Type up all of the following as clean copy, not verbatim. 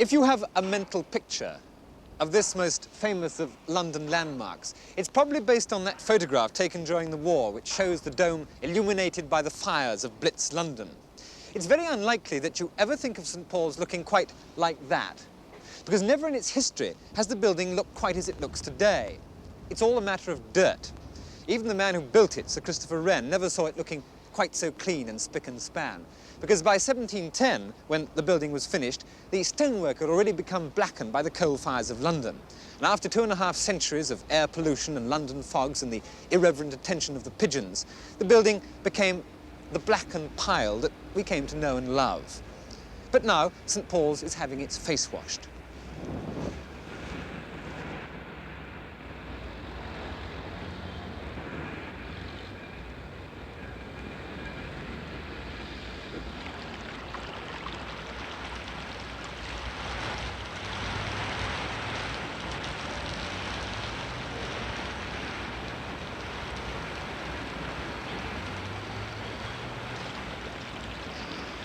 If you have a mental picture of this most famous of London landmarks, it's probably based on that photograph taken during the war, which shows the dome illuminated by the fires of Blitz London. It's very unlikely that you ever think of St. Paul's looking quite like that, because never in its history has the building looked quite as it looks today. It's all a matter of dirt. Even the man who built it, Sir Christopher Wren, never saw it looking quite so clean and spick and span, because by 1710, when the building was finished, the stonework had already become blackened by the coal fires of London. And after 2.5 centuries of air pollution and London fogs and the irreverent attention of the pigeons, the building became the blackened pile that we came to know and love. But now, St. Paul's is having its face washed.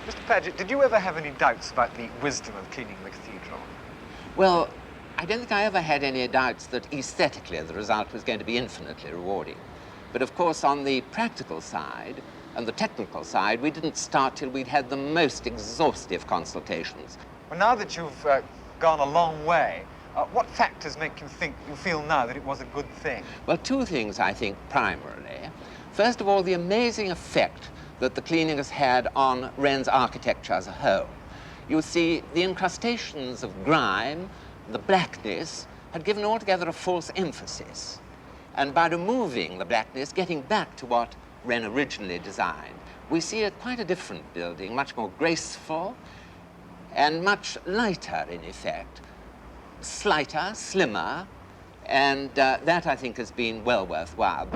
Mr. Paget, did you ever have any doubts about the wisdom of cleaning the cathedral? Well, I don't think I ever had any doubts that aesthetically the result was going to be infinitely rewarding. But of course, on the practical side and the technical side, we didn't start till we'd had the most exhaustive consultations. Well, now that you've gone a long way, what factors make you feel now that it was a good thing? Well, two things, I think, primarily. First of all, the amazing effect that the cleaning has had on Wren's architecture as a whole. You see, the incrustations of grime, the blackness, had given altogether a false emphasis. And by removing the blackness, getting back to what Wren originally designed, we see quite a different building, much more graceful and much lighter in effect, slighter, slimmer, and that, I think, has been well worthwhile.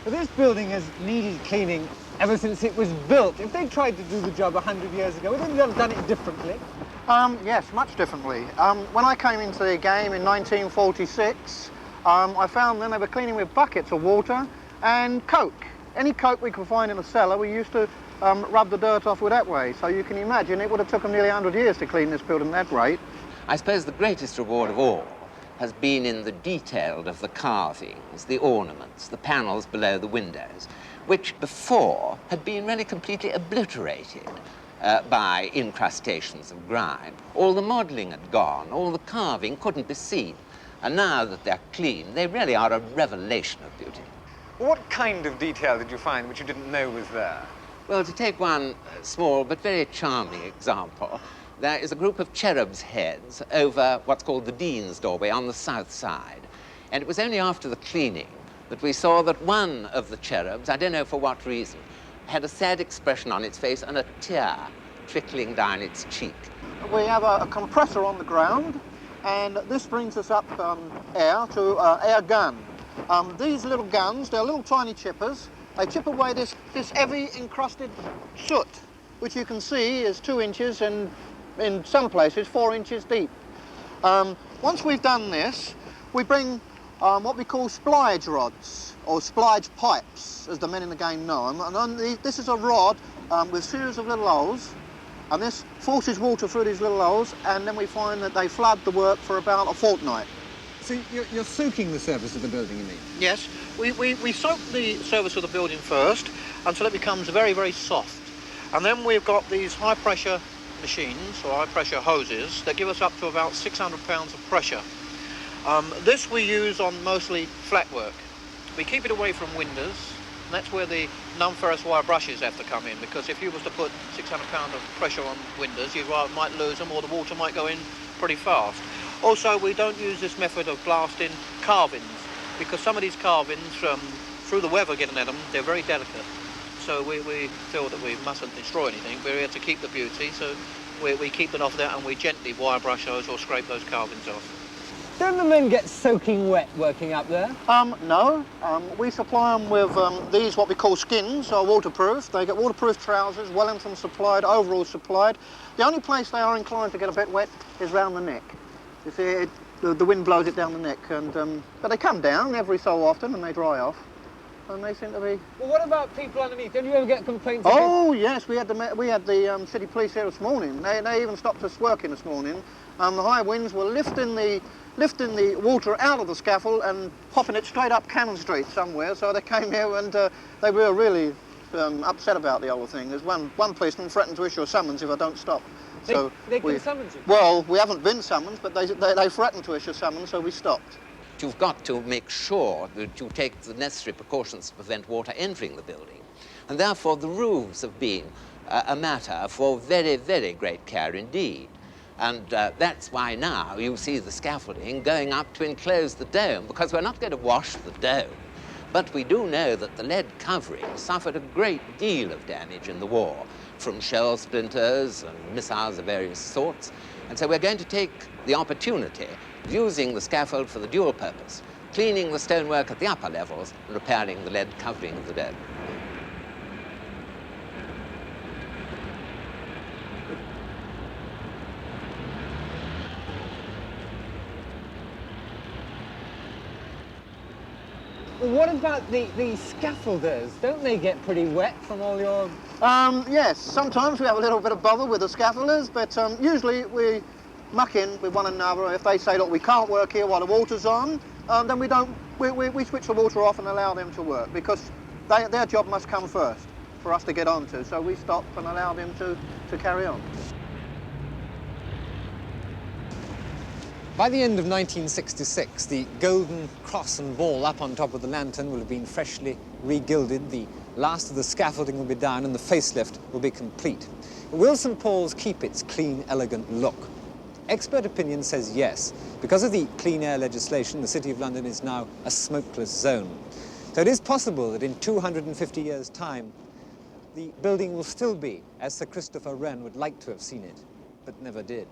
Well, this building has needed cleaning ever since it was built. If they tried to do the job 100 years ago, would they have done it differently? Yes, much differently. When I came into the game in 1946, I found then they were cleaning with buckets of water and coke. Any coke we could find in the cellar, we used to rub the dirt off with that way. So you can imagine it would have taken them nearly 100 years to clean this building at that rate. I suppose the greatest reward of all has been in the detail of the carvings, the ornaments, the panels below the windows, which before had been really completely obliterated by incrustations of grime. All the modelling had gone, all the carving couldn't be seen. And now that they're clean, they really are a revelation of beauty. What kind of detail did you find which you didn't know was there? Well, to take one small but very charming example, there is a group of cherubs' heads over what's called the Dean's doorway on the south side. And it was only after the cleaning that we saw that one of the cherubs, I don't know for what reason, had a sad expression on its face and a tear trickling down its cheek. We have a compressor on the ground, and this brings us up air to air gun. These little guns, they're little tiny chippers. They chip away this heavy encrusted soot, which you can see is 2 inches and in some places 4 inches deep. Once we've done this, we bring what we call splage rods, or splage pipes, as the men in the game know them. And this is a rod with a series of little holes, and this forces water through these little holes, and then we find that they flood the work for about a fortnight. So you're soaking the surface of the building, you mean? Yes, we soak the surface of the building first until it becomes very, very soft. And then we've got these high-pressure machines, or high-pressure hoses, that give us up to about 600 pounds of pressure. This we use on mostly flat work. We keep it away from windows, and that's where the non-ferrous wire brushes have to come in, because if you was to put 600 pounds of pressure on windows, you might lose them, or the water might go in pretty fast. Also, we don't use this method of blasting carvings, because some of these carvings, through the weather getting at them, they're very delicate. So we feel that we mustn't destroy anything. We're here to keep the beauty, so we keep it off there, and we gently wire brush those or scrape those carvings off. Don't the men get soaking wet working up there? No. We supply them with these, what we call skins, or waterproof. They get waterproof trousers, Wellington supplied, overalls supplied. The only place they are inclined to get a bit wet is round the neck. You see, the wind blows it down the neck, and but they come down every so often and they dry off. and they seem to be... Well, what about people underneath? Don't you ever get complaints? Oh, yes, we had the city police here this morning. They even stopped us working this morning. The high winds were lifting the water out of the scaffold and popping it straight up Cannon Street somewhere. So they came here and they were really upset about the whole thing. There's one policeman threatened to issue a summons if I don't stop. So they can summons you? Well, we haven't been summoned, but they threatened to issue a summons, so we stopped. You've got to make sure that you take the necessary precautions to prevent water entering the building. And therefore, the roofs have been a matter for very, very great care indeed. And that's why now you see the scaffolding going up to enclose the dome, because we're not going to wash the dome. But we do know that the lead covering suffered a great deal of damage in the war, from shell splinters and missiles of various sorts. And so we're going to take the opportunity of using the scaffold for the dual purpose, cleaning the stonework at the upper levels and repairing the lead covering of the dome. Well, what about the scaffolders? Don't they get pretty wet from all your... Yes, sometimes we have a little bit of bother with the scaffolders, but usually we muck in with one another. If they say, look, we can't work here while the water's on, then we switch the water off and allow them to work, because their job must come first for us to get onto. So we stop and allow them to carry on. By the end of 1966, the golden cross and ball up on top of the lantern will have been freshly re-gilded, the last of the scaffolding will be down and the facelift will be complete. Will St Paul's keep its clean, elegant look? Expert opinion says yes. Because of the clean air legislation, the City of London is now a smokeless zone. So it is possible that in 250 years' time, the building will still be as Sir Christopher Wren would like to have seen it, but never did.